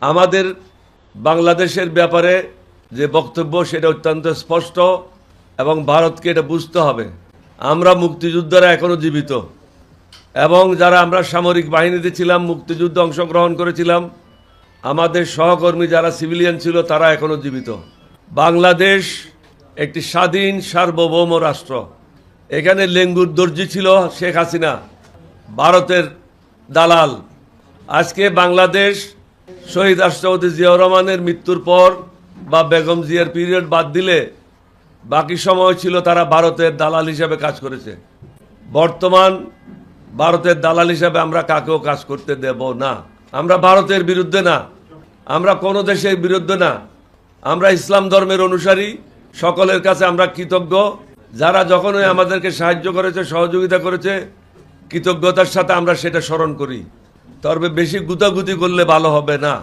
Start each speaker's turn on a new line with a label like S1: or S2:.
S1: আমাদের বাংলাদেশের ব্যাপারে যে বক্তব্য সেটা অত্যন্ত স্পষ্ট এবং ভারতকে এটা বুঝতে হবে। আমরা মুক্তিযোদ্ধারা এখনো জীবিত এবং যারা আমরা সামরিক বাহিনীতে ছিলাম, মুক্তিযুদ্ধে অংশগ্রহণ করেছিলাম, আমাদের সহকর্মী যারা সিভিলিয়ান ছিল তারা এখনো জীবিত। বাংলাদেশ একটি স্বাধীন সার্বভৌম রাষ্ট্র। এখানে লেঙ্গুর দর্জি ছিল শেখ হাসিনা, ভারতের দালাল। আজকে বাংলাদেশ শহীদ রাষ্ট্রপতি জিয়াউর রহমানের মৃত্যুর পর বা বেগম জিয়ার পিরিয়ড বাদ দিলে বাকি সময় ছিল তারা ভারতের দালাল হিসাবে কাজ করেছে। বর্তমান ভারতের দালাল হিসাবে আমরা কাকেও কাজ করতে দেব না। আমরা ভারতের বিরুদ্ধে না, আমরা কোনো দেশের বিরুদ্ধে না। আমরা ইসলাম ধর্মের অনুসারী, সকলের কাছে আমরা কৃতজ্ঞ। যারা যখনই আমাদেরকে সাহায্য করেছে, সহযোগিতা করেছে, কৃতজ্ঞতার সাথে আমরা সেটা স্মরণ করি। তবে বেশি গুতাগুতি করলে ভালো হবে না।